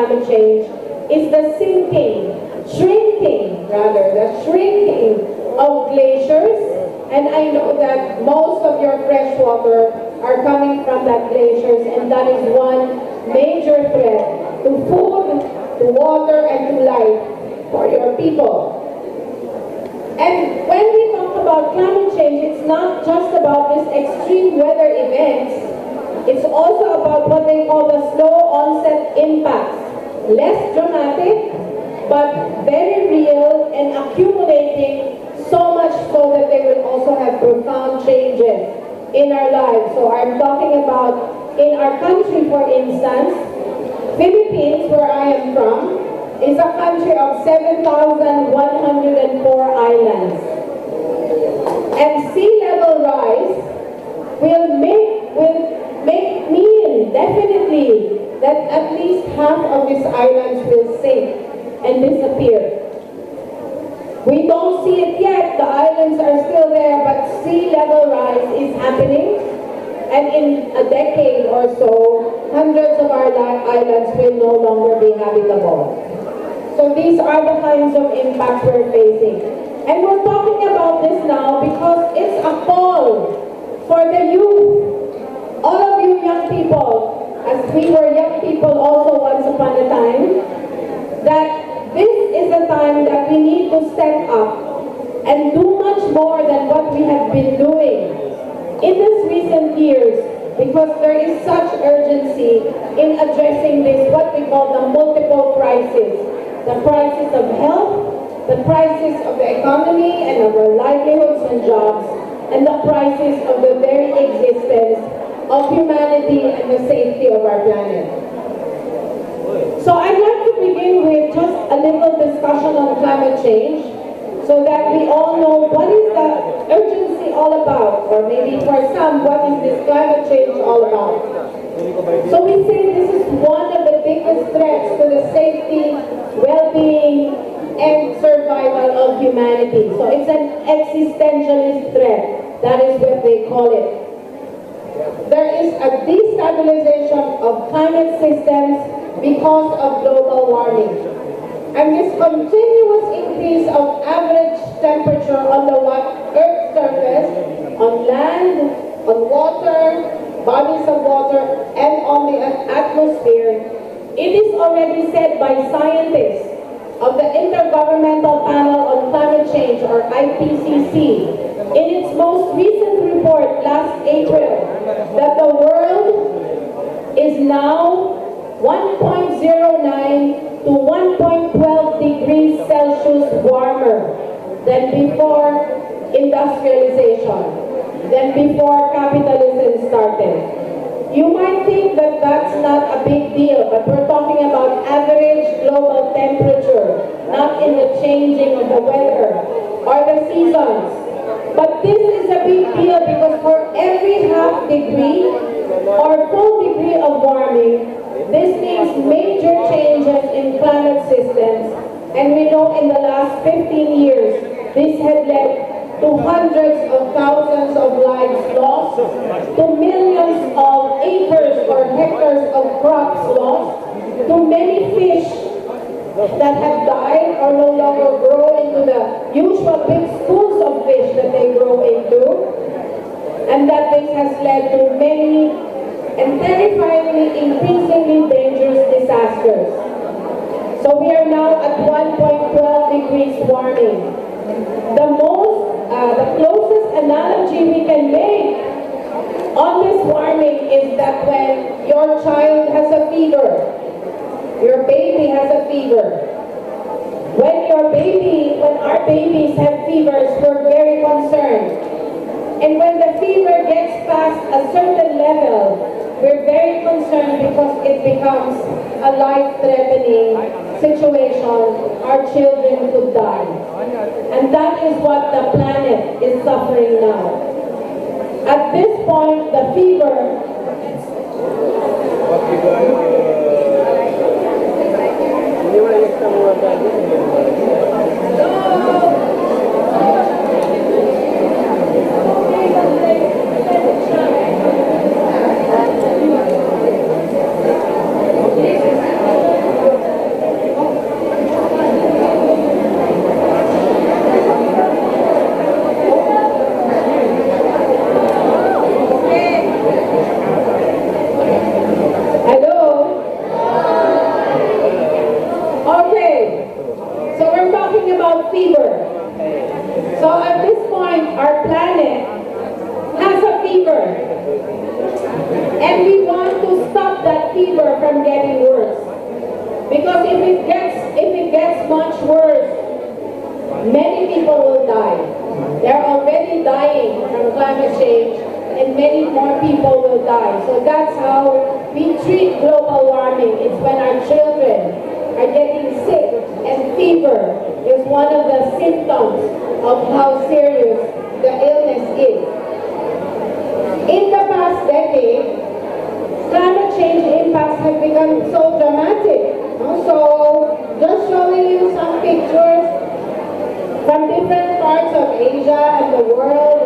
climate change is the shrinking of glaciers. And I know that most of your fresh water are coming from that glaciers, and that is one major threat to food, to water, and to life for your people. And when we talk about climate change, it's not just about these extreme weather events, it's also about what they call the slow onset impacts. Less dramatic, but very real and accumulating, so much so that they will also have profound changes in our lives. So I'm talking about in our country, for instance, Philippines, where I am from, is a country of 7,104 islands. And sea level rise will mean definitely that at least half of these islands will sink and disappear. We don't see it yet, the islands are still there, but sea level rise is happening. And in a decade or so, hundreds of our islands will no longer be habitable. So these are the kinds of impacts we're facing. And we're talking about this now because it's a call for the youth. All of you young people, as we were young people also once upon a time, that this is a time that we need to step up and do much more than what we have been doing in these recent years, because there is such urgency in addressing this, what we call the multiple crises. The crisis of health, the crisis of the economy and of our livelihoods and jobs, and the crisis of the very existence of humanity and the safety of our planet. So I'd like to begin with just a little discussion on climate change, so that we all know what is the urgency all about, or maybe for some, what is this climate change all about. So we say this is one of the biggest threats to the safety, well-being, and survival of humanity. So it's an existentialist threat. That is what they call it. There is a destabilization of climate systems because of global warming. And this continuous increase of average temperature on the Earth's surface, on land, on water, bodies of water, and on the atmosphere, it is already said by scientists of the Intergovernmental Panel on Climate Change, or IPCC, in its most recent report last April, that the world is now 1.09 to 1.12 degrees Celsius warmer than before industrialization, than before capitalism started. You might think that that's not a big deal, but we're talking about average global temperature, not in the changing of the weather or the seasons. But this is a big deal because for every half degree or full degree of warming, this means major changes in planet systems. And we know in the last 15 years, this had led to hundreds of thousands of lives lost, to millions of acres or hectares of crops lost, to many fish that have died or no longer grow into the usual big schools of fish that they grow into, and that this has led to many and terrifyingly increasingly dangerous disasters. So we are now at 1.12 degrees warming. The closest analogy we can make on this warming is that when your child has a fever, your baby has a fever. When our babies have fevers, we're very concerned. And when the fever gets past a certain level, we're very concerned because it becomes a life-threatening situation. Our children could die. And that is what the planet is suffering now. At this point, the fever about fever. So at this point, our planet has a fever. And we want to stop that fever from getting worse. Because if it gets much worse, many people will die. They're already dying from climate change, and many more people will die. So that's how we treat global warming. It's when our children are getting sick, and fever is one of the symptoms of how serious the illness is. In the past decade, climate change impacts have become so dramatic. So, just showing you some pictures from different parts of Asia and the world,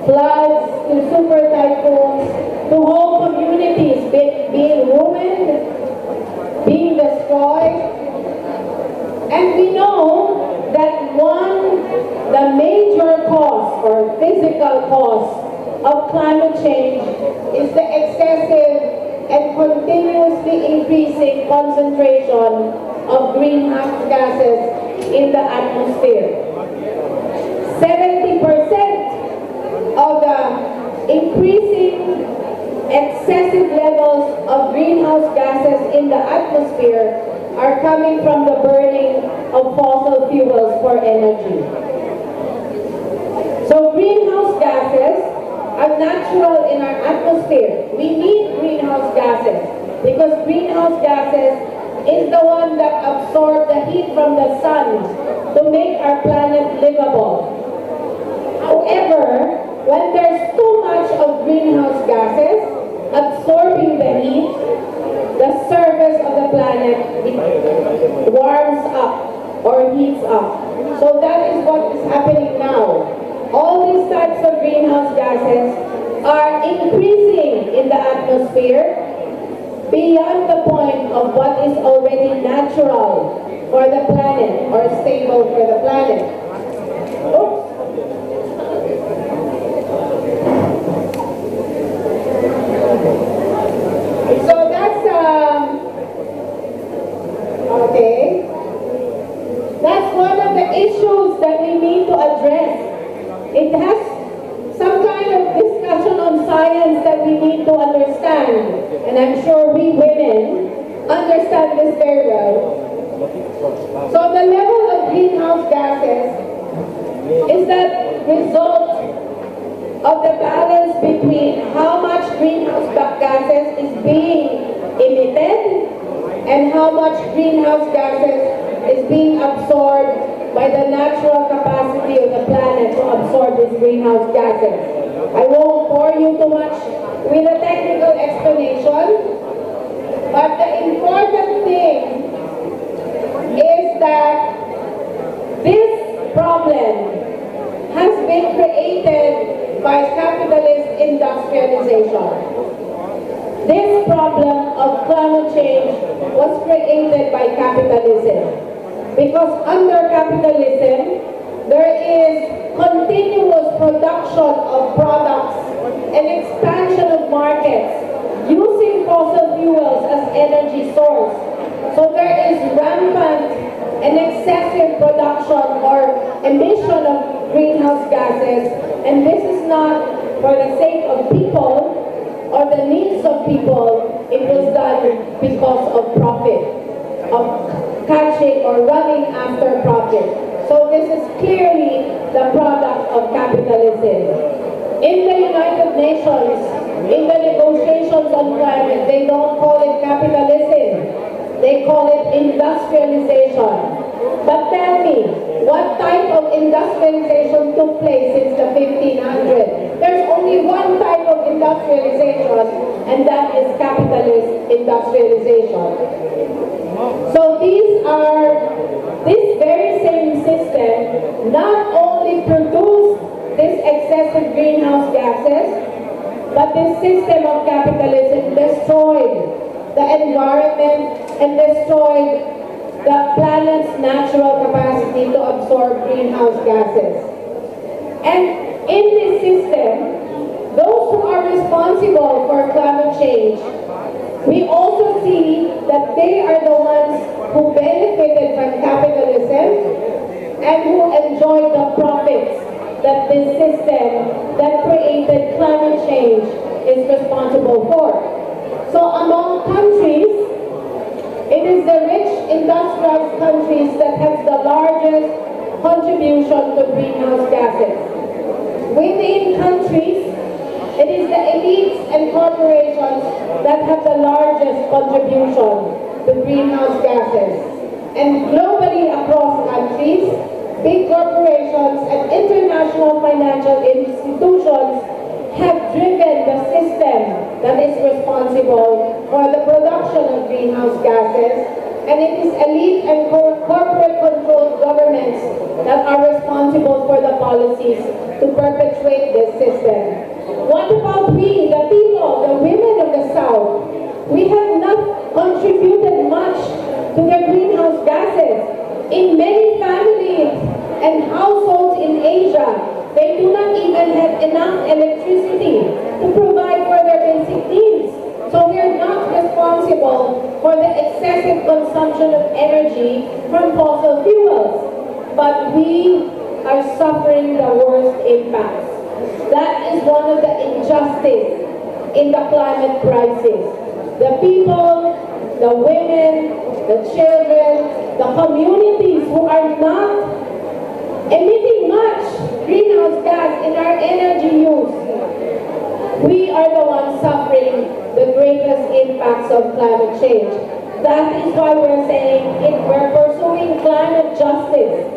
floods to super typhoons, to whole communities being ruined, being destroyed. And we know that the major cause or physical cause of climate change is the excessive and continuously increasing concentration of greenhouse gases in the atmosphere. 70% of the increasing excessive levels of greenhouse gases in the atmosphere are coming from the burning of fossil fuels for energy. So greenhouse gases are natural in our atmosphere. We need greenhouse gases because greenhouse gases is the one that absorb the heat from the sun to make our planet livable. However, when there's too much of greenhouse gases absorbing the heat, the surface of the planet warms up or heats up. So that is what is happening now. All these types of greenhouse gases are increasing in the atmosphere beyond the point of what is already natural for the planet or stable for the planet. Oops. So that's okay. That's one of the issues that we need to address. It has some kind of discussion on science that we need to understand. And I'm sure we women understand this very well. So the level of greenhouse gases is the result of the balance between how much greenhouse gases is being emitted and how much greenhouse gases is being absorbed by the natural capacity of the planet to absorb these greenhouse gases. I won't bore you too much with a technical explanation, but the important thing is that this problem has been created by capitalist industrialization. This problem of climate change was created by capitalism. Because under capitalism, there is continuous production of products and expansion of markets using fossil fuels as energy source. So there is rampant and excessive production or emission of greenhouse gases, and this is not for the sake of people or the needs of people. It was done because of profit, of catching or running after profit. So this is clearly the product of capitalism. In the United Nations, in the negotiations on climate, they don't call it capitalism. They call it industrialization. But tell me, what type of industrialization took place since the 1500s? There's only one type of industrialization, and that is capitalist industrialization. So this very same system not only produced this excessive greenhouse gases, but this system of capitalism destroyed the environment and destroyed the planet's natural capacity to absorb greenhouse gases. And in this system, those who are responsible for climate change, we also see that they are the ones who benefited from capitalism and who enjoyed the profits that this system that created climate change is responsible for. So among countries, it is the rich industrialized countries that have the largest contribution to greenhouse gases. Within countries, it is the elites and corporations that have the largest contribution to greenhouse gases. And globally across countries, big corporations and international financial institutions have driven the system that is responsible for the production of greenhouse gases, and it is elite and corporate-controlled governments that are responsible for the policies to perpetuate this system. What about we, the people, the women of the South? We have not contributed much to the greenhouse gases. In many families and households in Asia, they do not even have enough electricity to provide for their basic needs. So we are not responsible for the excessive consumption of energy from fossil fuels. But we are suffering the worst impacts. That is one of the injustices in the climate crisis. The people, the women, the children, the communities who are not emitting much greenhouse gas in our energy use, we are the ones suffering the greatest impacts of climate change. That is why we're saying we're pursuing climate justice.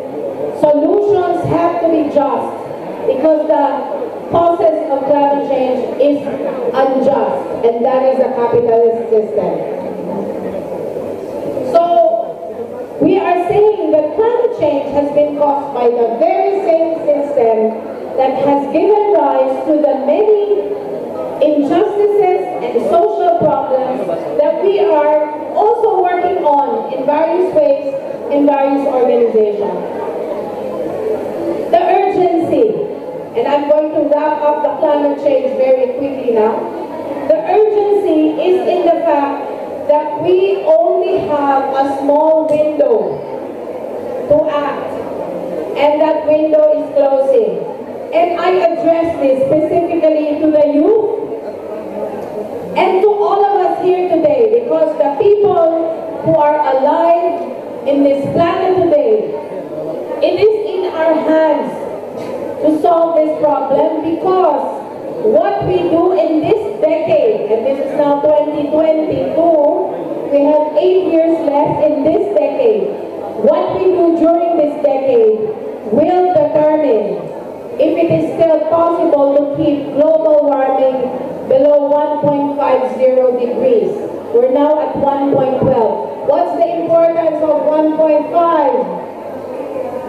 Solutions have to be just because the process of climate change is unjust, and that is a capitalist system. So we are saying that climate change has been caused by the very same system that has given rise to the many injustices and social problems that we are also working on in various ways in various organizations. The urgency, and I'm going to wrap up the climate change very quickly now. The urgency is in the fact that we only have a small window to act, and that window is closing. And I address this specifically to the youth and to all of us here today, because the people who are alive in this planet today, it is in our hands to solve this problem, because what we do in this decade, and this is now 2022, we have 8 years left in this decade. What we do during this decade will determine if it is still possible to keep global warming below 1.50 degrees. We're now at 1.12. What's the importance of 1.5?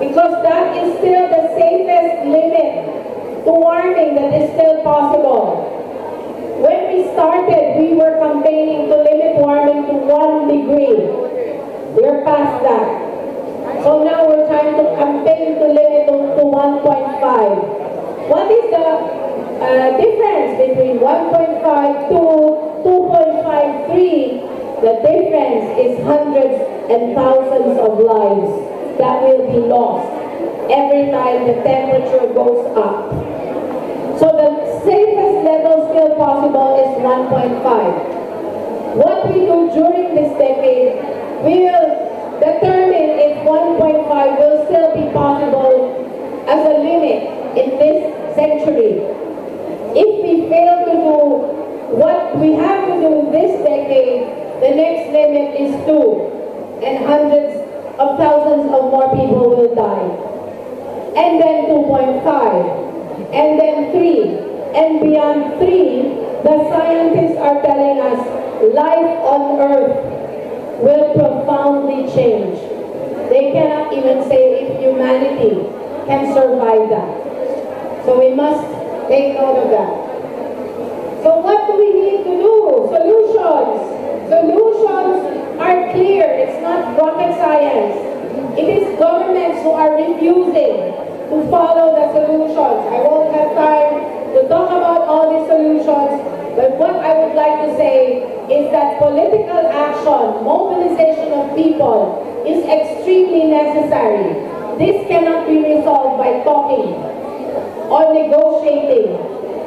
Because that is still the safest limit to warming that is still possible. When we started, we were campaigning to limit warming to 1 degree. We're past that. So now we're trying to campaign to limit to 1.5. What is the difference between 1.5 to 2.53? The difference is hundreds and thousands of lives that will be lost every time the temperature goes up. So the safest level still possible is 1.5. What we do during this decade will determine if 1.5 will still be possible as a limit in this century. If we fail to do what we have to do this decade, the next limit is 2, and hundreds of thousands of more people will die. And then 2.5, and then 3, and beyond 3, the scientists are telling us life on Earth will profoundly change. They cannot even say if humanity can survive that. So we must take note of that. So what do we need to do? Solutions. Solutions are clear. It's not rocket science. It is governments who are refusing to follow the solutions. I won't have time to talk about all these solutions, but what I would like to say is that political action, mobilization of people, is extremely necessary. This cannot be resolved by talking or negotiating.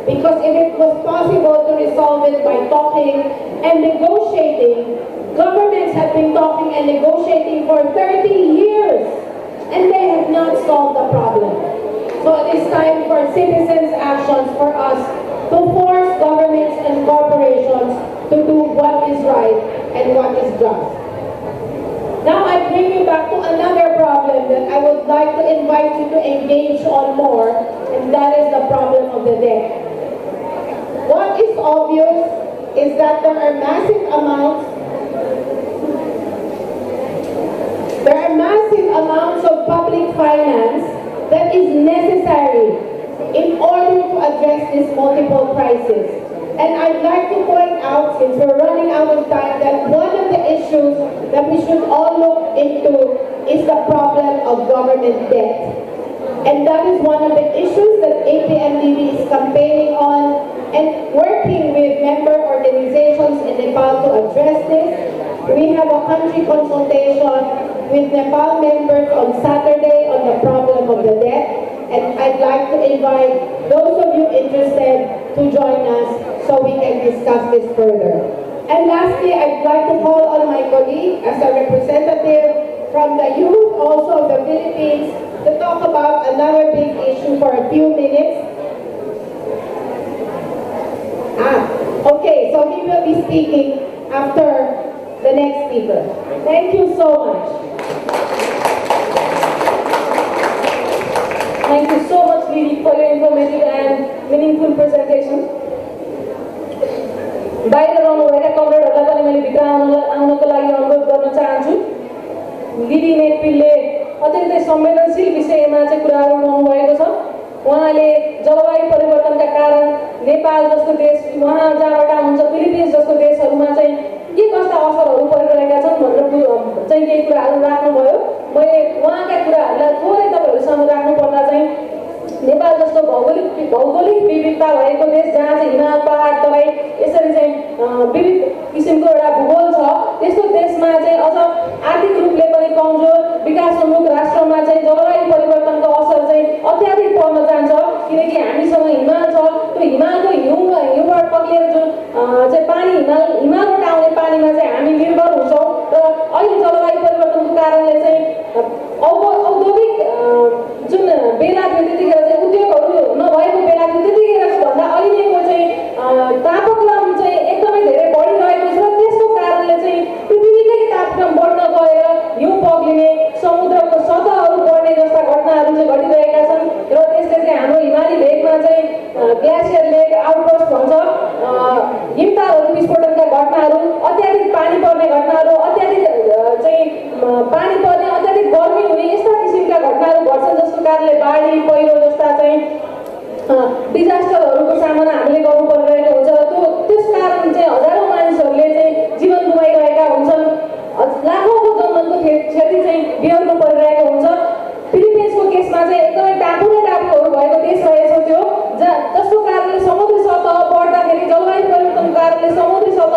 Because if it was possible to resolve it by talking and negotiating, governments have been talking and negotiating for 30 years and they have not solved the problem. So it is time for citizens' actions for us to force governments and corporations to do what is right and what is just. Now I bring you back to another problem that I would like to invite you to engage on more, and that is the problem of the debt. What is obvious is that there are massive amounts of public finance that is necessary in order to address these multiple crises. And I'd like to point out, since we're running out of time, that one of the issues that we should all look into is the problem of government debt. And that is one of the issues that APMDB is campaigning on and working with member organizations in Nepal to address this. We have a country consultation with Nepal members on Saturday on the problem of the debt. And I'd like to invite those of you interested to join us so we can discuss this further. And lastly, I'd like to call on my colleague as a representative from the youth also of the Philippines to talk about another big issue for a few minutes. Okay, so he will be speaking after the next speaker. Thank you so much. Thank you so much, Lily, for your informative and meaningful presentation. बाहिर रहनुभएका कमरेडहरूलाई पनि मैले भित्र आउनको लागि अनुरोध गर्न चाहन्छु। लिली नेतृत्वले अत्यन्तै संवेदनशील विषयमा चाहिँ कुराहरू उठाउनु भएको छ। उहाँले जलवायु परिवर्तनका कारण नेपाल जस्तो देश, उहाँ जहाँबाट आउनुहुन्छ फिलिपिन्स जस्तो देशहरूमा चाहिँ के कस्ता असरहरू परिरहेका छन् भनेर चाहिँ केही कुराहरू राख्नुभयो। मैले उहाँका कुराहरूलाई थोरै तपाईहरु सामु राख्नु पर्दा चाहिँ नेपाल जस्तो भौगोलिक विविधता भएको देश जहाँ चाहिँ हिमाल पहाड तराई यसरी चाहिँ विविध किसिमको एउटा भूगोल छ, त्यस्तो देशमा चाहिँ अझ आर्थिक रूपले पनि कमजोर विकासोन्मुख राष्ट्रमा चाहिँ जलवायु परिवर्तनको असर चाहिँ अत्याधिक पर्न जान्छ। किनकि हामीसँग हिमाल छ, त्यो हिमालको हिउँबाट पक्लिएर जुन चाहिँ पानी हिमालबाट आउने पानीमा चाहिँ हामी निर्भर हुन्छौँ र अहिले जलवायु परिवर्तनको कारणले चाहिँ औद्योगिक जुन बेला थियो त्यतिखेर चाहिँ उद्योगहरू नभएको बेला थियो त्यतिखेर भन्दा अहिलेको चाहिँ तापक्रम चाहिँ एकदमै धेरै बढिरहेको छ। त्यसको कारणले चाहिँ पृथ्वीकै तापक्रम बढ्न गएर हिउँ पग्लिने, समुद्रको सतहहरू बढ्ने जस्ता घटनाहरू चाहिँ घटिरहेका छन् र त्यसले चाहिँ हाम्रो हिमाली भेगमा चाहिँ ग्लेसियर लेक आउटबर्स्ट भन्छ, हिमतालहरू विस्फोटनका घटनाहरू, अत्याधिक पानी पर्ने घटनाहरू, अत्याधिक चाहिँ पानी पर्ने, अत्याधिक गर्मी हुने यस्ता किसिमका घटनाहरू घट्छन् जसको कारणले बाढी पहिरो जस्ता चाहिँ डिजास्टरहरूको सामना हामीले गर्नु परिरहेको हुन्छ र त्यस कारण चाहिँ हजारौँ मानिसहरूले चाहिँ जीवन गुमाइरहेका हुन्छन्, लाखौँको जनधनको क्षति चाहिँ बिहोर्नु परिरहेको हुन्छ। फिलिपिन्सको केसमा चाहिँ एकदमै टापुहरू भएको देश रहेछ त्यो, जसको कारणले समुद्री सतह बढ्दाखेरि जलवायु परिवर्तनको कारणले समुद्री सतह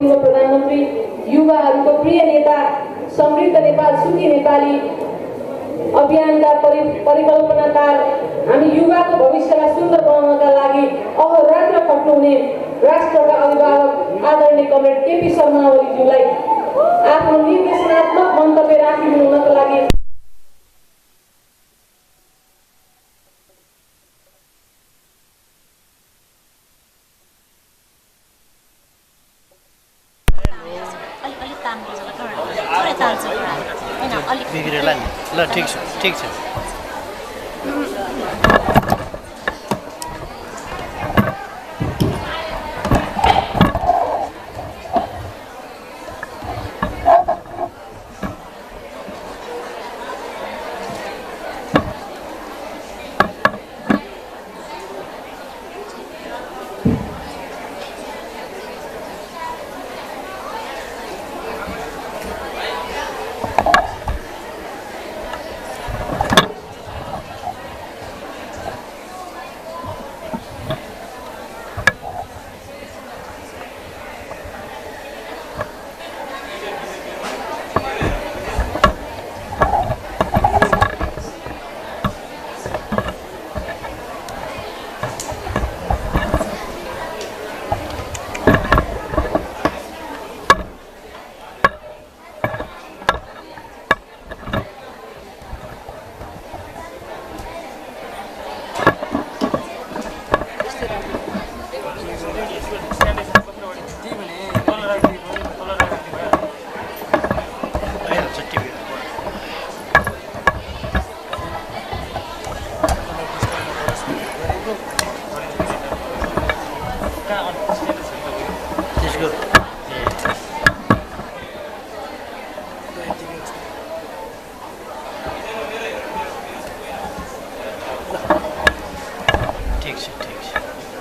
प्रधानमन्त्री युवाहरूको प्रिय नेता समृद्ध नेपाल सुखी नेपाली अभियानका परिकल्पनाकार हामी युवाको भविष्यलाई सुन्दर बनाउनका लागि अहोरात्र खट्नुहुने राष्ट्रका अभिभावक आदरणीय कमरेड केपी शर्मा ओलीज्यूलाई आफ्नो निर्देशनात्मक मन्तव्य राखिदिनुको लागि बिग्रेला नि ल ठिक छ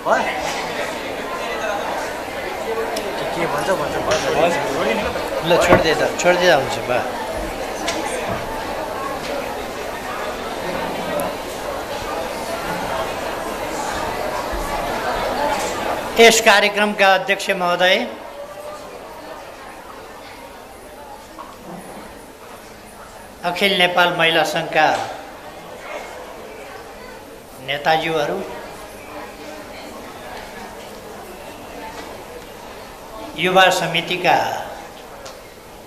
ल छोडिदिँदा हुन्छ बा। यस कार्यक्रमका अध्यक्ष महोदय, अखिल नेपाल महिला सङ्घका नेताजीहरू, युवा समितिका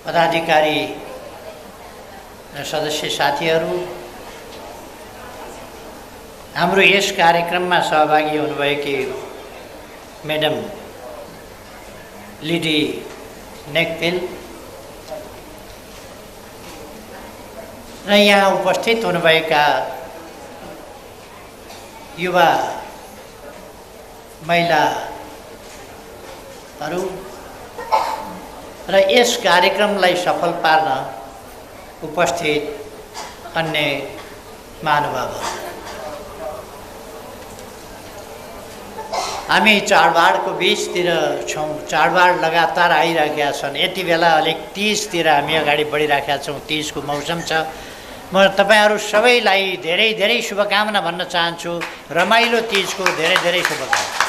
पदाधिकारी र सदस्य साथीहरू, हाम्रो यस कार्यक्रममा सहभागी हुनुभएकी मैडम लिडी नेकपिल र यहाँ उपस्थित हुनुभएका युवा महिलाहरू र यस कार्यक्रमलाई सफल पार्न उपस्थित अन्य महानुभावहरू, हामी चाडबाडको बिचतिर छौँ। चाडबाड लगातार आइरहेका छन्। यति बेला अलिक 30तिर हामी अगाडि बढिरहेका छौँ। 30को मौसम छ। म तपाईहरू सबैलाई धेरै धेरै शुभकामना भन्न चाहन्छु। रमाइलो तीजको धेरै धेरै शुभकामना।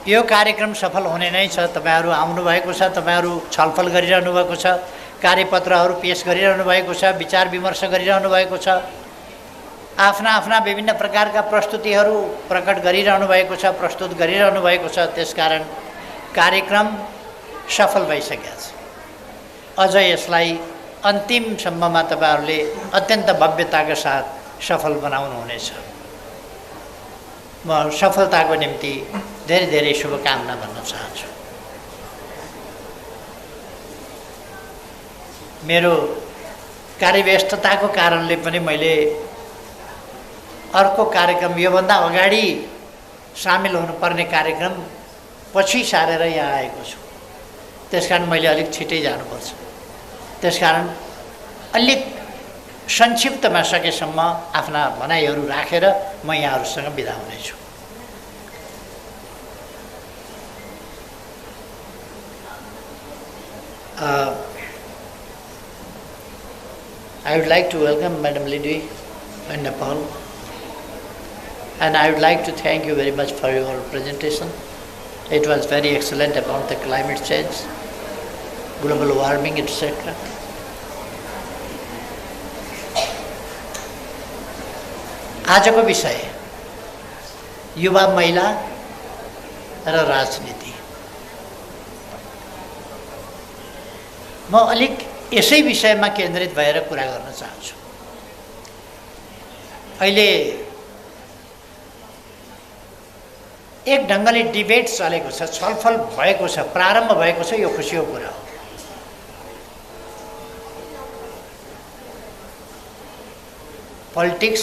यो कार्यक्रम सफल हुने नै छ। तपाईहरू आउनुभएको छ, तपाईहरू छलफल गरिरहनु भएको छ, कार्यपत्रहरू पेश गरिरहनु भएको छ, विचार विमर्श गरिरहनु भएको छ, आफ्ना आफ्ना विभिन्न प्रकारका प्रस्तुतिहरू प्रकट गरिरहनु भएको छ, प्रस्तुत गरिरहनु भएको छ। त्यसकारण कार्यक्रम सफल भइसकेको छ। अझ यसलाई अन्तिमसम्ममा तपाईहरूले अत्यन्त भव्यताका साथ सफल बनाउनुहुनेछ। म सफलताको निम्ति धेरै धेरै शुभकामना भन्न चाहन्छु। मेरो कार्यव्यस्तताको कारणले पनि मैले अर्को कार्यक्रम, योभन्दा अगाडि सामेल हुनुपर्ने कार्यक्रम पछि सारेर यहाँ आएको छु। त्यसकारण मैले अलिक छिटै जानुपर्छ। त्यसकारण अलिक संक्षिप्तमा सकेसम्म आफ्ना भनाइहरू राखेर म यहाँहरूसँग बिदा हुनेछु। I would like to welcome Madam Liddy in Nepal, and I would like to thank you very much for your presentation. It was very excellent about the climate change, global warming, etc. आजको विषय युवा महिला र राजनीति। म अलिक यसै विषयमा केन्द्रित भएर कुरा गर्न चाहन्छु। अहिले एक ढङ्गले डिबेट चलेको छ, छलफल भएको छ, प्रारम्भ भएको छ। यो खुसीको कुरा हो। पोलिटिक्स,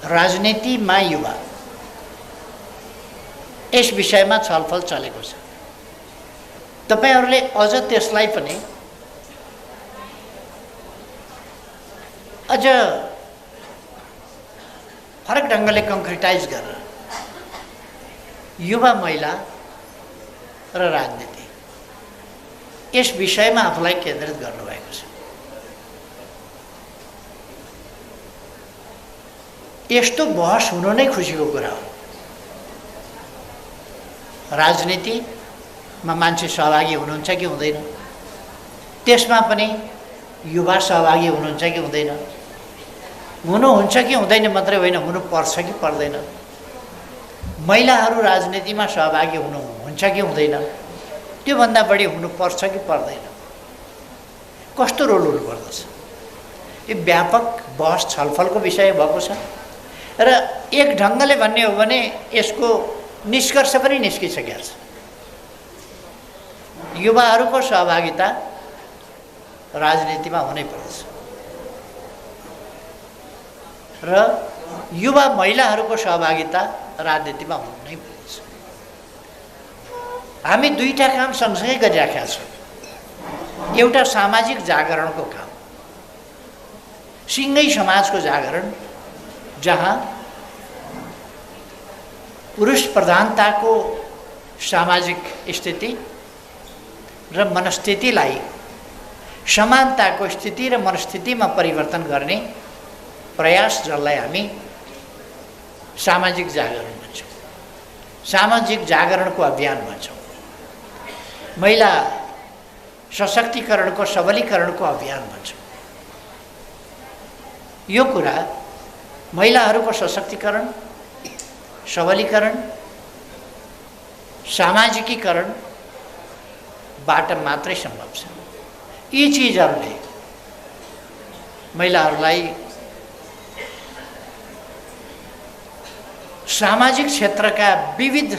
राजनीतिमा युवा, यस विषयमा छलफल चलेको छ। तपाईहरूले अझ त्यसलाई पनि अझ फरक ढङ्गले कङ्क्रिटाइज गरेर युवा महिला र राजनीति, यस विषयमा आफूलाई केन्द्रित गर्नुभएको छ। यस्तो बहस हुनु नै खुसीको कुरा हो। राजनीतिमा मान्छे सहभागी हुनुहुन्छ कि हुँदैन, त्यसमा पनि युवा सहभागी हुनुहुन्छ कि हुँदैन, हुनुहुन्छ कि हुँदैन मात्रै होइन, हुनुपर्छ कि पर्दैन, महिलाहरू राजनीतिमा सहभागी हुनुहुन्छ कि हुँदैन, त्योभन्दा बढी हुनुपर्छ कि पर्दैन, कस्तो रोल हुनुपर्दछ, यो व्यापक बहस छलफलको विषय भएको छ। र एक ढङ्गले भन्ने हो भने यसको निष्कर्ष पनि निस्किसकेको छ। युवाहरूको सहभागिता राजनीतिमा हुनै पर्छ र युवा महिलाहरूको सहभागिता राजनीतिमा हुनै पर्छ। हामी दुईटा काम सँगसँगै गरिराखेका छौँ। एउटा सामाजिक जागरणको काम, सिंगै समाजको जागरण, जहाँ पुरुष प्रधानताको सामाजिक स्थिति र मनस्थितिलाई समानताको स्थिति र मनस्थितिमा परिवर्तन गर्ने प्रयास, जसलाई हामी सामाजिक जागरण भन्छौँ, सामाजिक जागरणको अभियान भन्छौँ, महिला सशक्तिकरणको सबलीकरणको अभियान भन्छौँ। यो कुरा महिलाहरूको सशक्तिकरण, सबलीकरण, सामाजिकीकरणबाट मात्रै सम्भव छ। यी चिजहरूले महिलाहरूलाई सामाजिक क्षेत्रका विविध,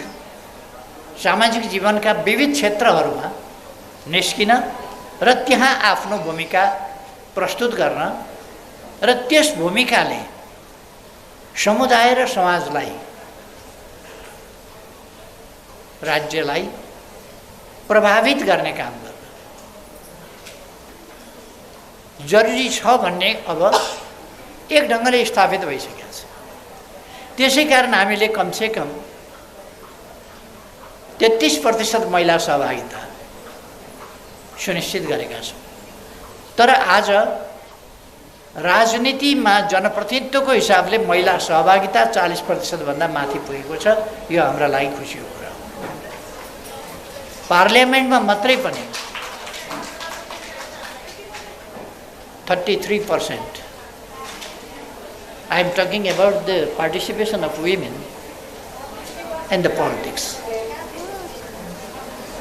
सामाजिक जीवनका विविध क्षेत्रहरूमा निस्किन र त्यहाँ आफ्नो भूमिका प्रस्तुत गर्न र त्यस भूमिकाले समुदाय र समाजलाई, राज्यलाई प्रभावित गर्ने काम गर्न जरुरी छ भन्ने अब एक ढङ्गले स्थापित भइसकेको छ। त्यसै कारण हामीले कमसेकम 33% महिला सहभागिता सुनिश्चित गरेका छौँ। तर आज राजनीतिमा जनप्रतिनिधित्वको हिसाबले महिला सहभागिता 40% भन्दा माथि पुगेको छ। यो हाम्रा लागि खुसीको कुरा हो। पार्लियामेन्टमा मात्रै पनि 33%. I am talking about the participation of women in the politics.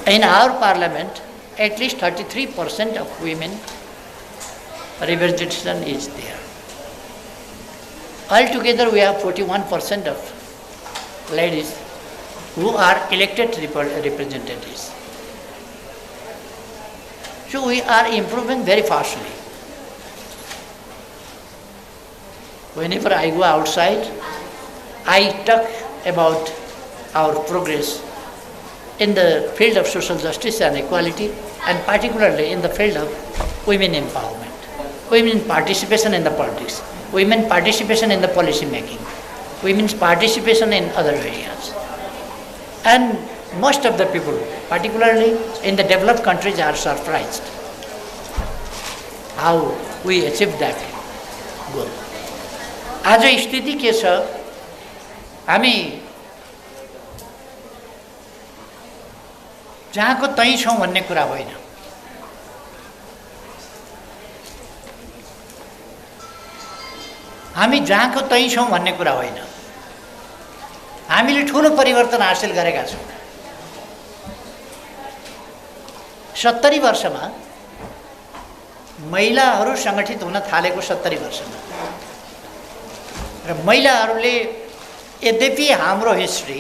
In our parliament, at least 33% of women representation is there. Altogether, we have 41% of ladies who are elected representatives. So we are improving very fastly. Whenever I go outside, I talk about our progress in the field of social justice and equality, and particularly in the field of women empowerment, women participation in the politics, women participation in the policy making, women's participation in other areas. And most of the people, particularly in the developed countries, are surprised how we achieved that goal. आज स्थिति के छ? हामी जहाँको तै छौँ भन्ने कुरा होइन। हामी जहाँको तै छौँ भन्ने कुरा होइन। हामीले ठुलो परिवर्तन हासिल गरेका छौँ। 70 वर्षमा महिलाहरू सङ्गठित हुन थालेको 70 वर्षमा र महिलाहरूले, यद्यपि हाम्रो हिस्ट्री,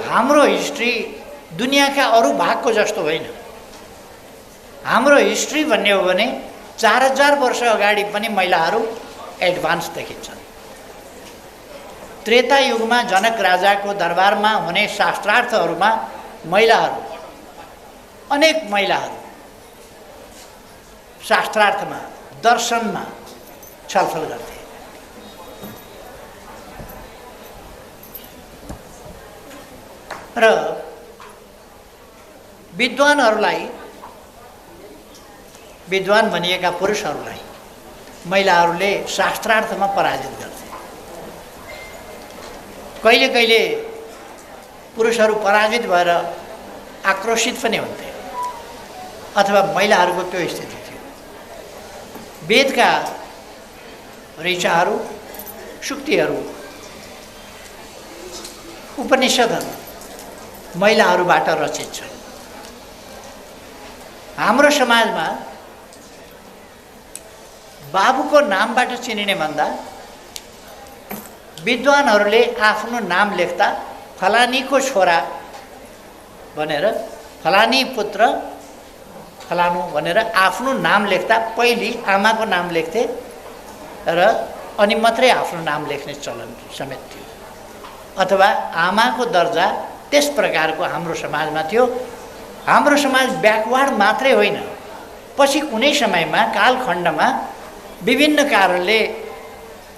हाम्रो हिस्ट्री दुनियाँका अरू भागको जस्तो होइन। हाम्रो हिस्ट्री भन्ने हो भने 4000 वर्ष अगाडि पनि महिलाहरू एडभान्स देखिन्छन्। त्रेता युगमा जनक राजाको दरबारमा हुने शास्त्रार्थहरूमा महिलाहरू, अनेक महिलाहरू शास्त्रार्थमा, दर्शनमा छलफल गर्थे। र विद्वान भनिएका पुरुषहरूलाई महिलाहरूले शास्त्रार्थमा पराजित गर्थे। कहिले कहिले पुरुषहरू पराजित भएर आक्रोशित पनि हुन्थे, अथवा महिलाहरूको त्यो स्थिति थियो। वेदका ऋचाहरू, सुक्तिहरू, उपनिषदहरू महिलाहरूबाट रचित छन्। हाम्रो समाजमा बाबुको नामबाट चिनिने भन्दा विद्वानहरूले आफ्नो नाम लेख्दा फलानीको छोरा भनेर, फलानी पुत्र फलानु भनेर आफ्नो नाम लेख्दा पहिले आमाको नाम लेख्थे र अनि मात्रै आफ्नो नाम लेख्ने चलन समेत थियो, अथवा आमाको दर्जा त्यस प्रकारको हाम्रो समाजमा थियो। हाम्रो समाज ब्याकवर्ड मात्रै होइन, पछि कुनै समयमा कालखण्डमा विभिन्न कारणले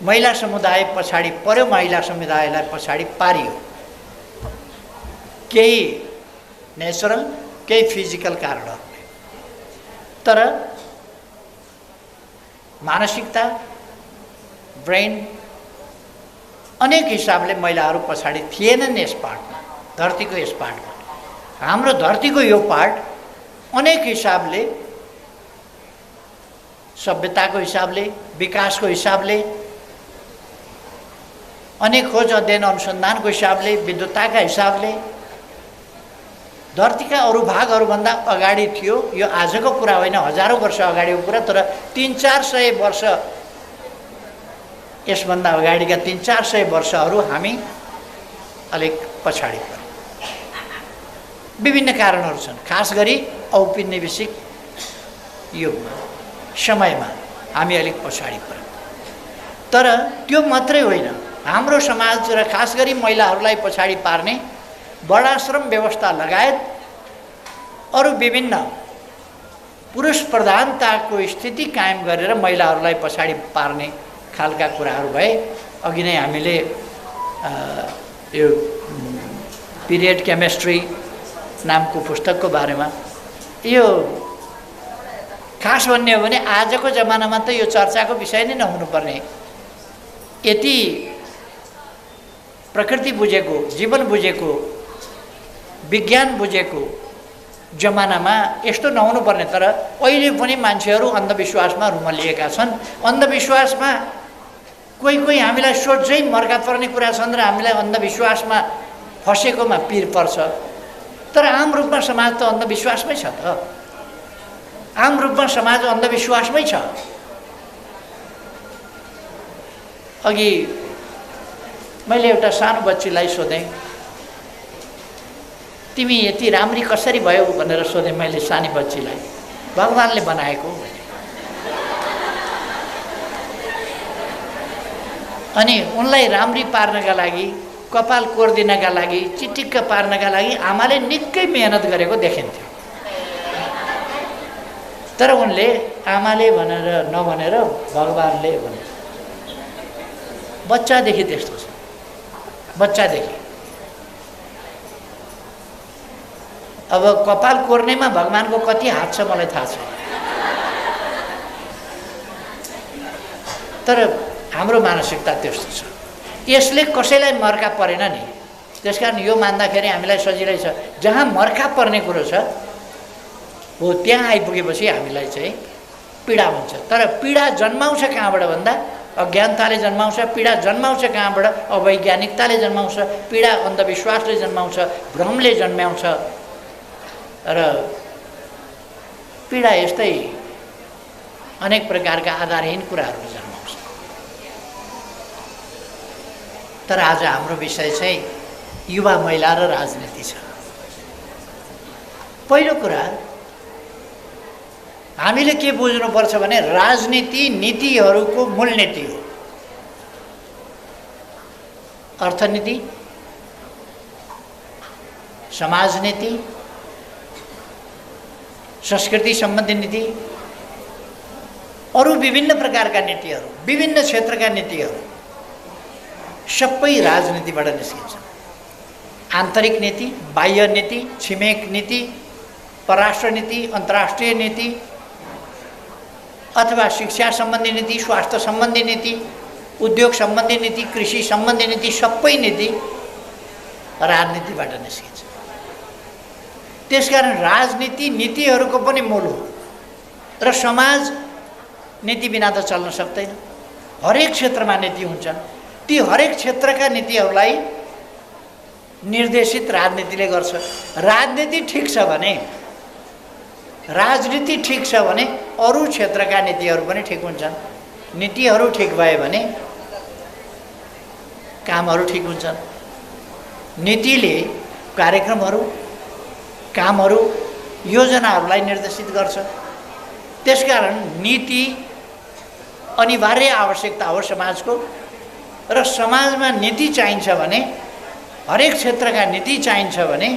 महिला समुदाय पछाडि पर्यो, महिला समुदायलाई पछाडि पारियो। केही नेचुरल, केही फिजिकल कारणहरूले। तर मानसिकता, ब्रेन अनेक हिसाबले महिलाहरू पछाडि थिएनन् यस पार्टमा, धरतीको यस पार्टमा। हाम्रो धरतीको यो पार्ट अनेक हिसाबले, सभ्यताको हिसाबले, विकासको हिसाबले, अनेक खोज अध्ययन अनुसन्धानको हिसाबले, विद्वताका हिसाबले धरतीका अरू भागहरूभन्दा अगाडि थियो। यो आजको कुरा होइन, हजारौँ वर्ष अगाडिको कुरा। तर 300-400 वर्ष, यसभन्दा अगाडिका 300-400 वर्षहरू हामी अलिक पछाडि पर्यौँ। विभिन्न कारणहरू छन्, खास गरी औपनिवेशिक युगमा, समयमा हामी अलिक पछाडि पर्यौँ। तर त्यो मात्रै होइन, हाम्रो समाज र खास गरी महिलाहरूलाई पछाडि पार्ने वर्णाश्रम व्यवस्था लगायत अरू विभिन्न पुरुष प्रधानताको स्थिति कायम गरेर महिलाहरूलाई पछाडि पार्ने खालका कुराहरू भए। अघि नै हामीले यो पिरियड केमिस्ट्री नामको पुस्तकको बारेमा, यो खास भन्ने हो भने आजको जमानामा त यो चर्चाको विषय नै नहुनुपर्ने, यति प्रकृति बुझेको, जीवन बुझेको, विज्ञान बुझेको जमानामा यस्तो नहुनुपर्ने। तर अहिले पनि मान्छेहरू अन्धविश्वासमा रुमलिएका छन्। अन्धविश्वासमा कोही कोही हामीलाई सोझै मर्का पर्ने कुरा छन् र हामीलाई अन्धविश्वासमा फसेकोमा पिर पर्छ। तर आम रूपमा समाज त अन्धविश्वासमै छ त, आम रूपमा समाज अन्धविश्वासमै छ। अघि मैले एउटा सानो बच्चीलाई सोधेँ, तिमी यति राम्री कसरी भयो भनेर सोधेँ मैले सानी बच्चीलाई। भगवानले बनाएको भने। अनि उनलाई राम्री पार्नका लागि, कपाल कोर्दिनका लागि, चिटिक्क पार्नका लागि आमाले निकै मेहनत गरेको देखिन्थ्यो। तर उनले आमाले भनेर नभनेर भगवानले भने। बच्चादेखि त्यस्तो छ, बच्चादेखि। अब कपाल कोर्नेमा भगवानको कति हात छ मलाई थाहा छैन। तर हाम्रो मानसिकता त्यस्तो छ। यसले कसैलाई मर्का परेन नि, त्यसकारण यो मान्दाखेरि हामीलाई सजिलै छ। जहाँ मर्का पर्ने कुरो छ हो त्यहाँ आइपुगेपछि हामीलाई चाहिँ पीडा हुन्छ। तर पीडा जन्माउँछ कहाँबाट भन्दा अज्ञानताले जन्माउँछ, पीडा जन्माउँछ कहाँबाट अवैज्ञानिकताले जन्माउँछ, पीडा अन्धविश्वासले जन्माउँछ, भ्रमले जन्माउँछ। र पीडा यस्तै अनेक प्रकारका आधारहीन कुराहरू जन्माउँछ। तर आज हाम्रो विषय चाहिँ युवा महिला र राजनीति छ। पहिलो कुरा हामीले के बुझ्नुपर्छ भने राजनीति नीतिहरूको मूल नीति हो। अर्थनीति, समाज नीति, संस्कृति सम्बन्धी नीति, अरू विभिन्न प्रकारका नीतिहरू, विभिन्न क्षेत्रका नीतिहरू सबै राजनीतिबाट निस्किन्छ। आन्तरिक नीति, बाह्य नीति, छिमेक नीति, परराष्ट्र नीति, अन्तर्राष्ट्रिय नीति, अथवा शिक्षा सम्बन्धी नीति, स्वास्थ्य सम्बन्धी नीति, उद्योग सम्बन्धी नीति, कृषि सम्बन्धी नीति, सबै नीति राजनीतिबाट निस्किन्छ। त्यसकारण राजनीति नीतिहरूको पनि मूल हो र समाज नीति बिना त चल्न सक्दैन। हरेक क्षेत्रमा नीति हुन्छन्, ती हरेक क्षेत्रका नीतिहरूलाई निर्देशित राजनीतिले गर्छ। राजनीति ठिक छ भने, राजनीति ठिक छ भने अरू क्षेत्रका नीतिहरू पनि ठिक हुन्छन्। नीतिहरू ठिक भए भने कामहरू ठिक हुन्छन्। नीतिले कार्यक्रमहरू, कामहरू, योजनाहरूलाई निर्देशित गर्छ। त्यसकारण नीति अनिवार्य आवश्यकता हो समाजको। र समाजमा नीति चाहिन्छ भने, हरेक क्षेत्रका नीति चाहिन्छ भने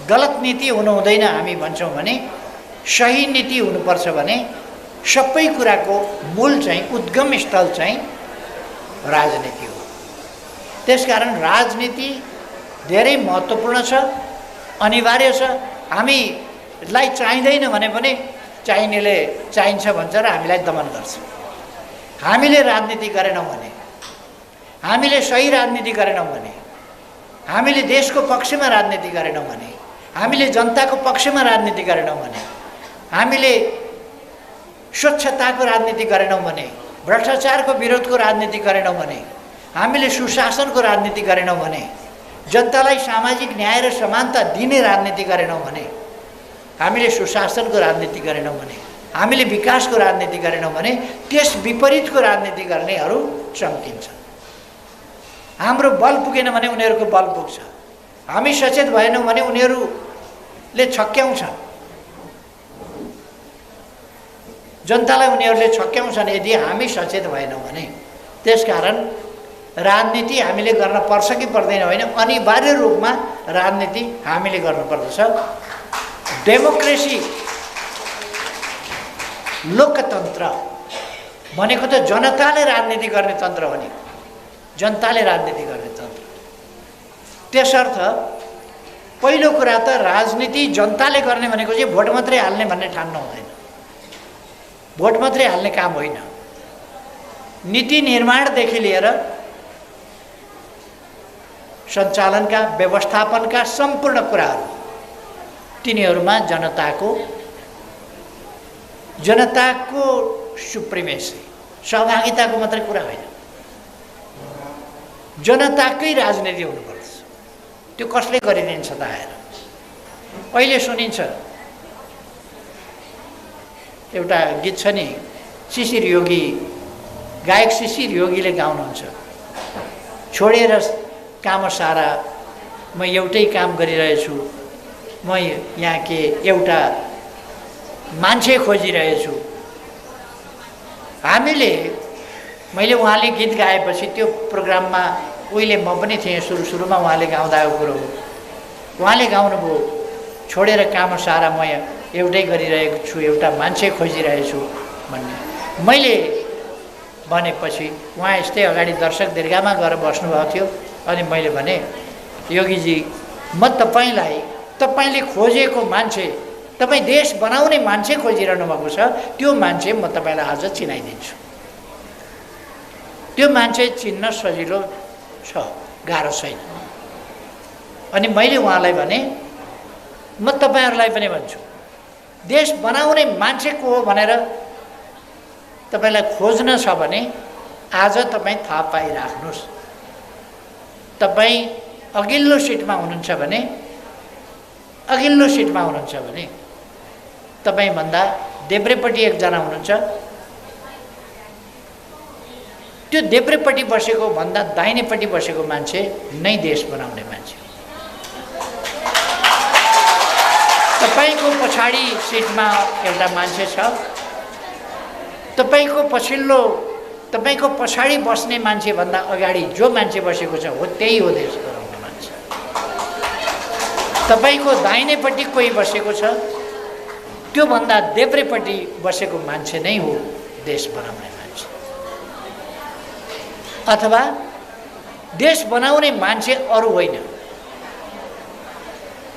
गलत नीति हुनु हुँदैन। हामी भन्छौँ भने सही नीति हुनुपर्छ भने सबै कुराको मूल चाहिँ उद्गम स्थल चाहिँ राजनीति हो। त्यसकारण राजनीति धेरै महत्त्वपूर्ण छ, अनिवार्य छ। हामीलाई चाहिँदैन भने पनि चाहिनेले चाहिन्छ भन्छ र हामीलाई दमन गर्छ। हामीले राजनीति गरेनौँ भने, हामीले सही राजनीति गरेनौँ भने, हामीले देशको पक्षमा राजनीति गरेनौँ भने, हामीले जनताको पक्षमा राजनीति गरेनौँ भने, हामीले स्वच्छताको राजनीति गरेनौँ भने, भ्रष्टाचारको विरोधको राजनीति गरेनौँ भने, हामीले सुशासनको राजनीति गरेनौँ भने, जनतालाई सामाजिक न्याय र समानता दिने राजनीति गरेनौँ भने, हामीले सुशासनको राजनीति गरेनौँ भने, हामीले विकासको राजनीति गरेनौँ भने त्यस विपरीतको राजनीति गर्नेहरू चम्किन्छन्। हाम्रो बल पुगेन भने उनीहरूको बल पुग्छ। हामी सचेत भएनौँ भने उनीहरूले छक्क्याउँछन्, जनतालाई उनीहरूले छक्क्याउँछन् यदि हामी सचेत भएनौँ भने। त्यसकारण राजनीति हामीले गर्न पर्छ कि पर्दैन होइन, अनिवार्य रूपमा राजनीति हामीले गर्नुपर्दछ। डेमोक्रेसी लोकतन्त्र भनेको त जनताले राजनीति गर्ने तन्त्र हो नि, जनताले राजनीति गर्ने तन्त्र। त्यसर्थ पहिलो कुरा त राजनीति जनताले गर्ने भनेको चाहिँ भोट मात्रै हाल्ने भन्ने ठान्नु हुँदैन। भोट मात्रै हाल्ने काम होइन। नीति निर्माणदेखि लिएर सञ्चालनका व्यवस्थापनका सम्पूर्ण कुराहरू तिनीहरूमा जनताको सुप्रिमेसी, सहभागिताको मात्रै कुरा होइन, जनताकै राजनीति हुनुपर्छ। त्यो कसले गरिदिन्छ त आएर? अहिले सुनिन्छ एउटा गीत छ नि, शिशिर योगी, गायक शिशिर योगीले गाउनुहुन्छ, छोडेर काम सारा म एउटै काम गरिरहेछु, म यहाँ के एउटा मान्छे खोजिरहेछु। मैले उहाँले गीत गाएपछि त्यो प्रोग्राममा उहिले म पनि थिएँ, सुरुमा उहाँले गाउँदा कुरो हो। उहाँले गाउनुभयो छोडेर काम सारा म एउटै गरिरहेको छु, एउटा मान्छे खोजिरहेछु भन्ने। मैले भनेपछि उहाँ यस्तै अगाडि दर्शक दीर्घामा गएर बस्नुभएको थियो। अनि मैले भने योगीजी, म तपाईँले खोजेको मान्छे, तपाईँ देश बनाउने मान्छे खोजिरहनु भएको छ, त्यो मान्छे म तपाईँलाई आज चिनाइदिन्छु। त्यो मान्छे चिन्न सजिलो छ, गाह्रो छैन। अनि मैले उहाँलाई भने म तपाईँहरूलाई पनि भन्छु, देश बनाउने मान्छे को हो भनेर तपाईँलाई खोज्न छ भने आज तपाईँ थाहा पाइराख्नुहोस्। तपाईँ अघिल्लो सिटमा हुनुहुन्छ भने तपाईँभन्दा देब्रेपट्टि एकजना हुनुहुन्छ, त्यो देब्रेपट्टि बसेको भन्दा दाहिनेपट्टि बसेको मान्छे नै देश बनाउने मान्छे हो। तपाईँको पछाडि सिटमा एउटा मान्छे छ, तपाईँको पछाडि बस्ने मान्छेभन्दा अगाडि जो मान्छे बसेको छ हो त्यही हो देश बनाउने मान्छे। तपाईँको दाहिनेपट्टि कोही बसेको छ, त्योभन्दा देब्रेपट्टि बसेको मान्छे नै हो देश बनाउने मान्छे। अथवा देश बनाउने मान्छे अरू होइन,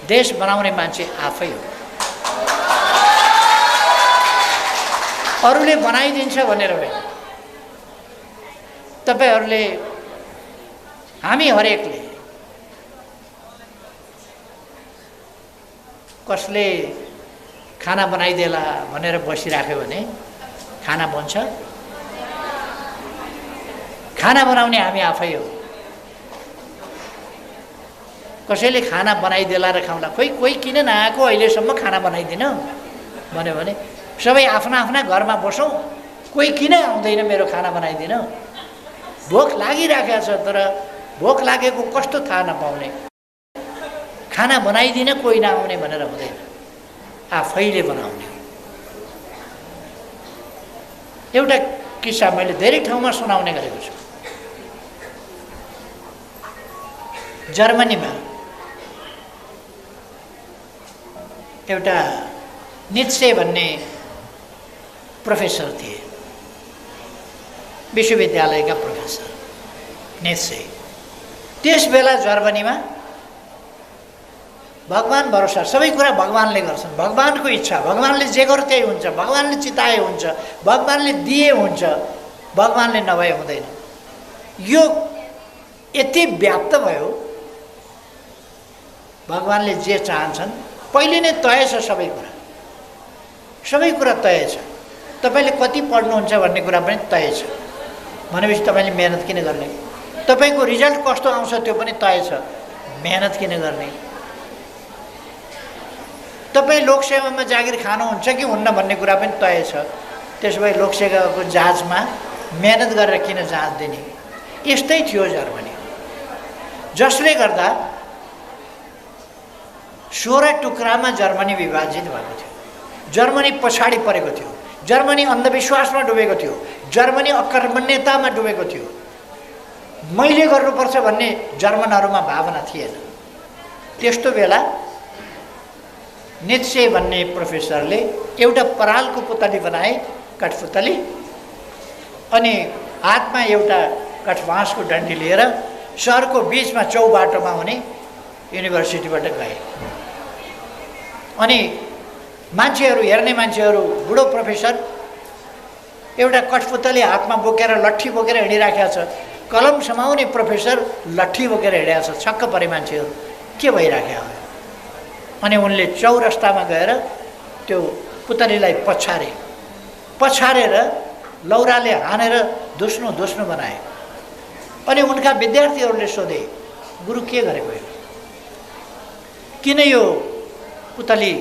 देश बनाउने मान्छे आफै हो। अरूले बनाइदिन्छ भनेर होइन, तपाईहरूले, हामी हरेकले कसले खाना बनाइदेला भनेर बसिराख्यो भने खाना बन्छ? खाना बनाउने हामी आफै हो। कसैले खाना बनाइदेला र खाउँला, कोही किन नआएको अहिलेसम्म खाना बनाइदिन भन्यो भने सबै आफ्ना आफ्ना घरमा बसौँ, कोही किन आउँदैन मेरो खाना बनाइदिन? भोक लागिराखेको छ, तर भोक लागेको कस्तो थाहा नपाउने, खाना बनाइदिन कोही नआउने भनेर हुँदैन, आफैले बनाउने हो। एउटा किस्सा मैले धेरै ठाउँमा सुनाउने गरेको छु। जर्मनीमा एउटा नित्से भन्ने प्रोफेसर थिए, विश्वविद्यालयका प्रोफेसर नित्से। त्यस बेला जर्मनीमा भगवान भरोसा, सबै कुरा भगवानले गर्छन्, भगवानको इच्छा, भगवानले जे गर्यो त्यही हुन्छ, भगवानले चिताए हुन्छ, भगवानले दिए हुन्छ, भगवानले नभए हुँदैन। यो यति व्याप्त भयो, भगवानले जे चाहन्छन् पहिले नै तय छ, सबै कुरा तय छ। तपाईले कति पढ्नुहुन्छ भन्ने कुरा पनि तय छ भनेपछि तपाईले मेहनत किन गर्ने? तपाईको रिजल्ट कस्तो आउँछ त्यो पनि तय छ, मेहनत किन गर्ने? तपाई लोकसेवामा जागिर खानुहुन्छ कि हुन्न भन्ने कुरा पनि तय छ। त्यसोभए लोकसेवाको जाँचमा मेहनत गरेर किन जाँच दिने? यस्तै थियो जर्मनी, जसले गर्दा 16 टुक्रामा जर्मनी विभाजित भएको थियो। जर्मनी पछाडि परेको थियो, जर्मनी अन्धविश्वासमा डुबेको थियो, जर्मनी अकर्मण्यतामा डुबेको थियो। मैले गर्नुपर्छ भन्ने जर्मनहरुमा भावना थिएन। त्यस्तो बेला नित्से भन्ने प्रोफेसरले एउटा परालको पुतली बनाए, काठपुतली, अनि हातमा एउटा काठबाँसको डन्डी लिएर शहरको बीचमा चौबाटोमा हुने युनिभर्सिटीबाट गए। अनि मान्छेहरू, हेर्ने मान्छेहरू, बुढो प्रोफेसर एउटा कठपुतली हातमा बोकेर, लट्ठी बोकेर हिँडिराखेको छ, कलम समाउने प्रोफेसर लट्ठी बोकेर हिँडेको छ। छक्क परे मान्छेहरू, के भइराखेको हो? अनि उनले चौरस्तामा गएर त्यो पुतलीलाई पछारेर लौराले हानेर धुस्नु बनाए। अनि उनका विद्यार्थीहरूले सोधे, गुरु के गरेको यो? किन यो पुतली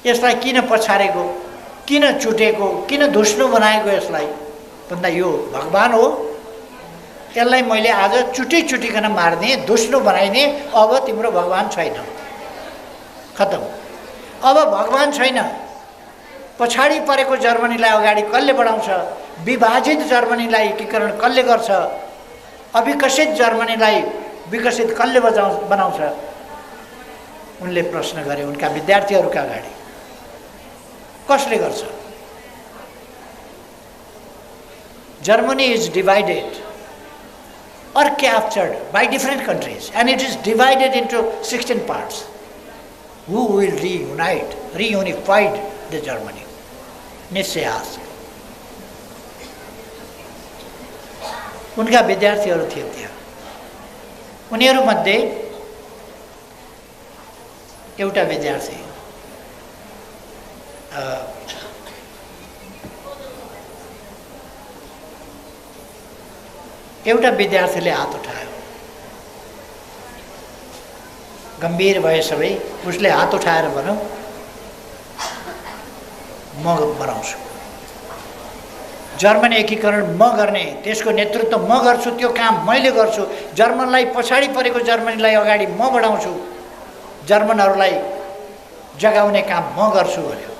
यसलाई किन पछारेको, किन चुटेको, किन धुस्नु बनाएको यसलाई? भन्दा यो भगवान हो, यसलाई मैले आज चुटिकन मार्ने, धुस्नु बनाइने, अब तिम्रो भगवान छैन, खतम। अब भगवान छैन। पछाडि परेको जर्मनीलाई अगाडि कसले बढाउँछ? विभाजित जर्मनीलाई एकीकरण कसले गर्छ? अविकसित जर्मनीलाई विकसित कसले बनाउँछ? उनले प्रश्न गरे उनका विद्यार्थीहरूका अगाडि, कसले गर्छ? Germany is divided or captured by different countries, and it is divided into 16 parts. Who will reunify the Germany? Nietzsche asked. उनका विद्यार्थीहरू थिए त्यहाँ। उनीहरूमध्ये एउटा विद्यार्थी विद्यार्थीले हात उठायो। गम्भीर भए सबै। उसले हात उठाएर भन्यो, म बनाउँछु, जर्मनी एकीकरण म गर्ने, त्यसको नेतृत्व म गर्छु, त्यो काम मैले गर्छु, जर्मनलाई पछाडि परेको जर्मनीलाई अगाडि म बढाउँछु, जर्मनहरूलाई जगाउने काम म गर्छु भन्यो।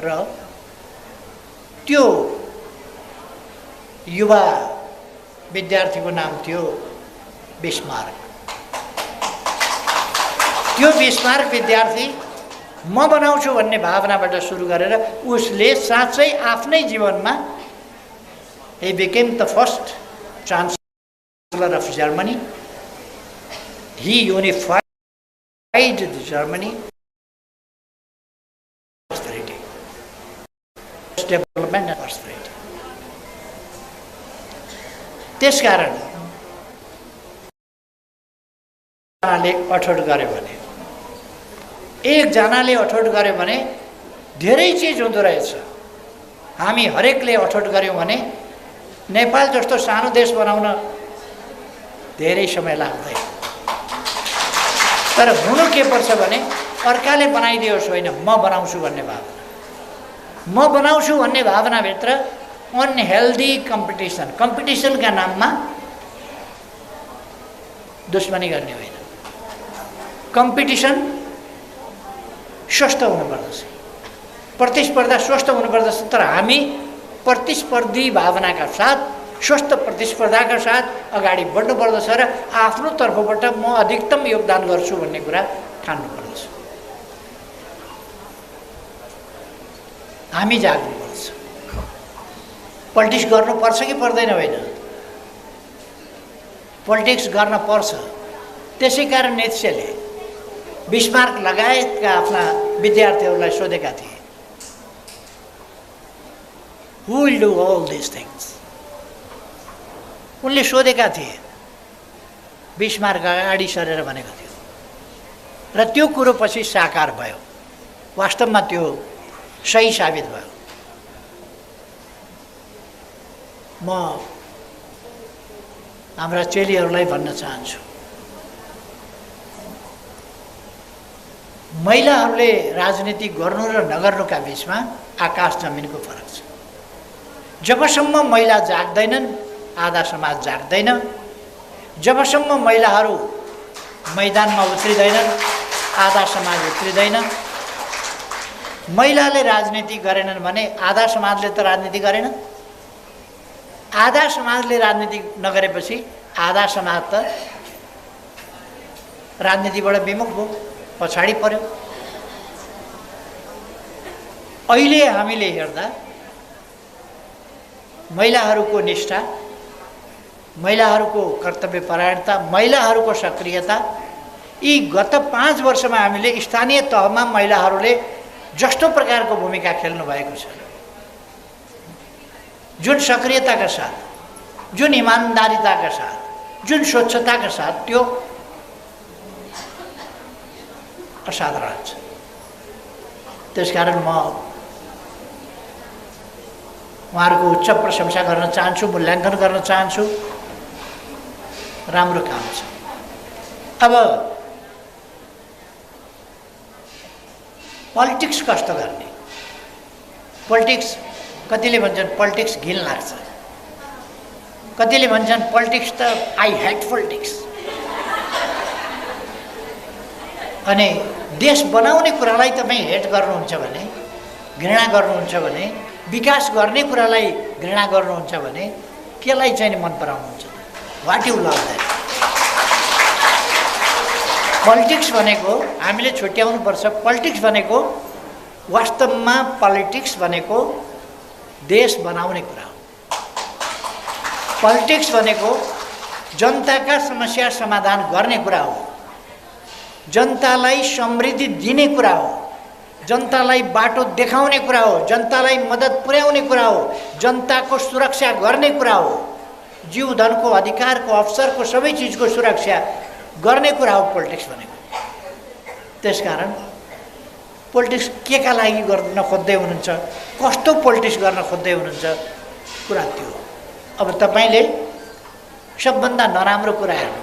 र त्यो युवा विद्यार्थीको नाम थियो बिस्मार्क। त्यो बिस्मार्क विद्यार्थी म बनाउँछु भन्ने भावनाबाट सुरु गरेर उसले साँच्चै आफ्नै जीवनमा he became the first chancellor of Germany. He unified the Germany. Development and prosperity. त्यसकारण एकजनाले अठोट गर्यो भने, एकजनाले अठोट गर्यो भने धेरै चीज हुँदो रहेछ। हामी हरेकले अठोट गर्यौं भने नेपाल जस्तो सानो देश बनाउन धेरै समय लाग्दैन। तर हुनु के पर्छ भने अर्काले बनाइदियोस् होइन, म बनाउँछु भन्ने भावना। म बनाउँछु भन्ने भावनाभित्र अनहेल्दी कम्पिटिसनका नाममा दुश्मनी गर्ने होइन। कम्पिटिसन स्वस्थ हुनुपर्दछ, प्रतिस्पर्धा स्वस्थ हुनुपर्दछ। तर हामी प्रतिस्पर्धी भावनाका साथ स्वस्थ प्रतिस्पर्धाका साथ अगाडि बढ्नुपर्दछ र आफ्नो तर्फबाट म अधिकतम योगदान गर्छु भन्ने कुरा ठान्नुपर्दछ। हामी जाग्नुपर्छ। पोलिटिक्स गर्नुपर्छ कि पर्दैन? होइन, पोलिटिक्स गर्न पर्छ। त्यसै कारण नेत्सेले बिस्मार्क लगायतका आफ्ना विद्यार्थीहरूलाई सोधेका थिए, who will do all this things? उनले सोधेका थिए, बिस्मार्क अगाडि सरेर भनेको थियो र त्यो कुरो पछि साकार भयो। वास्तवमा त्यो सही साबित भयो। म हाम्रा चेलीहरूलाई भन्न चाहन्छु, महिलाहरूले राजनीति गर्नु र नगर्नुका बिचमा आकाश जमिनको फरक छ। जबसम्म महिला जाग्दैनन् आधा समाज जाग्दैन। जबसम्म महिलाहरू मैदानमा उत्रिँदैनन् आधा समाज उत्रिँदैन। महिलाले राजनीति गरेनन् भने आधा समाजले त राजनीति गरेन। आधा समाजले राजनीति नगरेपछि आधा समाज त राजनीतिबाट विमुख भयो, पछाडि पर्यो। अहिले हामीले हेर्दा महिलाहरूको निष्ठा, महिलाहरूको कर्तव्यपरायणता, महिलाहरूको सक्रियता, यी गत 5 वर्षमा हामीले स्थानीय तहमा महिलाहरूले जस्तो प्रकारको भूमिका खेल्नु भएको छ, जुन सक्रियताका साथ, जुन इमानदारिताका साथ, जुन स्वच्छताका साथ, त्यो असाधारण छ। त्यसकारण म उहाँहरूको उच्च प्रशंसा गर्न चाहन्छु, मूल्याङ्कन गर्न चाहन्छु। राम्रो काम छ। अब पोलिटिक्स कस्तो गर्ने? पोलिटिक्स कतिले भन्छन् पोलिटिक्स घिन लाग्छ, कतिले भन्छन् पोलिटिक्स त आई हेट पोलिटिक्स। अनि देश बनाउने कुरालाई तपाईँ हेट गर्नुहुन्छ भने, घृणा गर्नुहुन्छ भने, विकास गर्ने कुरालाई घृणा गर्नुहुन्छ भने केलाई चाहिँ मन पराउनुहुन्छ? What you love that? Politics भनेको हामीले छुट्याउनुपर्छ। पोलिटिक्स भनेको वास्तवमा पोलिटिक्स भनेको देश बनाउने कुरा हो। पोलिटिक्स भनेको जनताका समस्या समाधान गर्ने कुरा हो, जनतालाई समृद्धि दिने कुरा हो, जनतालाई बाटो देखाउने कुरा हो, जनतालाई मद्दत पुर्याउने कुरा हो, जनताको सुरक्षा गर्ने कुरा हो, जीवधनको अधिकारको अवसरको सबै चिजको सुरक्षा गर्ने कुरा हो पोलिटिक्स भनेको। त्यसकारण पोलिटिक्स केका लागि गर्न खोज्दै हुनुहुन्छ, कस्तो पोलिटिक्स गर्न खोज्दै हुनुहुन्छ, कुरा त्यो हो। अब तपाईँले सबभन्दा नराम्रो कुरा हेर्नु,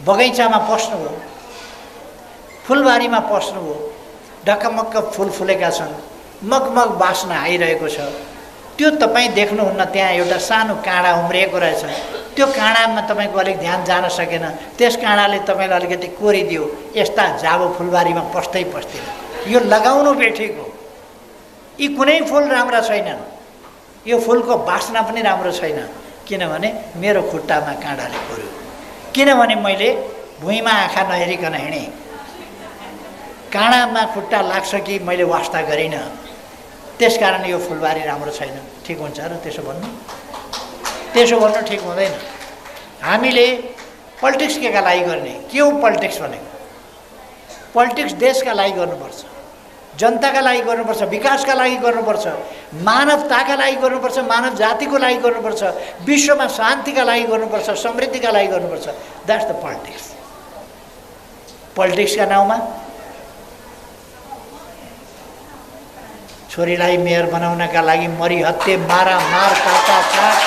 बगैँचामा पस्नुभयो, फुलबारीमा पस्नुभयो, ढकमक्क फुल फुलेका छन्, मगमग बास्ना आइरहेको छ, त्यो तपाईँ देख्नुहुन्न। त्यहाँ एउटा सानो काँडा उम्रिएको रहेछ, त्यो काँडामा तपाईँको अलिक ध्यान जान सकेन, त्यस काँडाले तपाईँलाई अलिकति कोरिदियो, यस्ता जाबो फुलबारीमा पस्दै पस्दैन। यो लगाउनु बेठेको, यी कुनै फुल राम्रा छैनन्, यो फुलको बास्ना पनि राम्रो छैन, किनभने मेरो खुट्टामा काँडाले कोर्यो, किनभने मैले भुइँमा आँखा नहेरिकन हिँडेँ। काँडामा खुट्टा लाग्छ कि मैले वास्ता गरिनँ, त्यसकारण यो फुलबारी राम्रो छैन। ठिक हुन्छ र त्यसो भन्नु? त्यसो गर्नु ठिक हुँदैन। हामीले पोलिटिक्स केका लागि गर्ने? के हो पोलिटिक्स भनेको? पोलिटिक्स देशका लागि गर्नुपर्छ, जनताका लागि गर्नुपर्छ, विकासका लागि गर्नुपर्छ, मानवताका लागि गर्नुपर्छ, मानव जातिको लागि गर्नुपर्छ, विश्वमा शान्तिका लागि गर्नुपर्छ, समृद्धिका लागि गर्नुपर्छ। That's the politics. पोलिटिक्सका नाउँमा छोरीलाई मेयर बनाउनका लागि मरी हत्ते मारामार काटाकाट,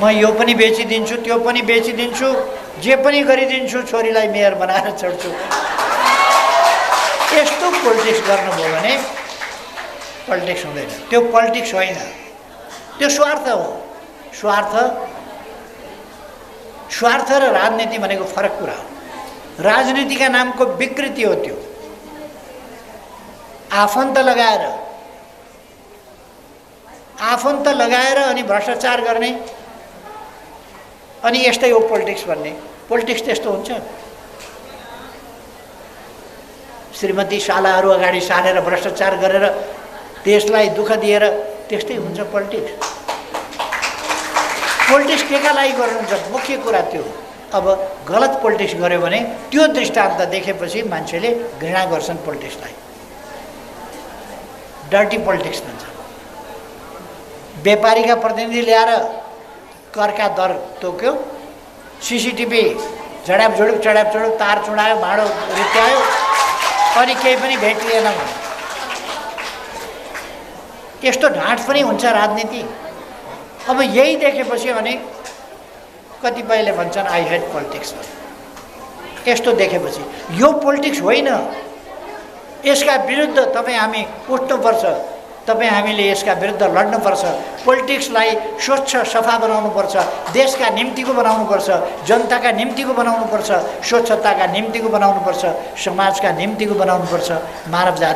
म यो पनि बेचिदिन्छु, त्यो पनि बेचिदिन्छु, जे पनि गरिदिन्छु, छोरीलाई मेयर बनाएर छोड्छु, यस्तो पोलिटिक्स गर्नुभयो भने पोलिटिक्स हुँदैन। त्यो पोलिटिक्स होइन, त्यो स्वार्थ हो। स्वार्थ र राजनीति भनेको फरक कुरा हो। राजनीतिका नामको विकृति हो त्यो। आफन्त लगाएर अनि भ्रष्टाचार गर्ने अनि यस्तै हो पोलिटिक्स भन्ने। पोलिटिक्स त्यस्तो हुन्छ। श्रीमती शालाहरू अगाडि सारेर भ्रष्टाचार गरेर देशलाई दुःख दिएर त्यस्तै हुन्छ पोलिटिक्स। पोलिटिक्स केका लागि गर्नुहुन्छ? मुख्य कुरा त्यो। अब गलत पोलिटिक्स गर्यो भने त्यो दृष्टान्त देखेपछि मान्छेले घृणा गर्छन् पोलिटिक्सलाई। डर्टी पोलिटिक्स भन्छ। व्यापारीका प्रतिनिधि ल्याएर करका दर तोक्यो, सीसीटीभी झडापझुडुक तार चुडायो, भाँडो रित्यायो, अनि केही पनि भेट लिएन। यस्तो ढाँट पनि हुन्छ राजनीति। अब यही देखेपछि अनि कतिपयले भन्छन् आई हेट पोलिटिक्स। यस्तो देखेपछि यो पोलिटिक्स होइन। यसका विरुद्ध तपाईँ हामी उठ्नुपर्छ। तपाईँ हामीले यसका विरुद्ध लड्नुपर्छ। पोलिटिक्सलाई स्वच्छ सफा बनाउनुपर्छ। देशका निम्तिको बनाउनुपर्छ। जनताका निम्तिको बनाउनुपर्छ। स्वच्छताका निम्तिको बनाउनुपर्छ। समाजका निम्तिको बनाउनुपर्छ। मानव जाति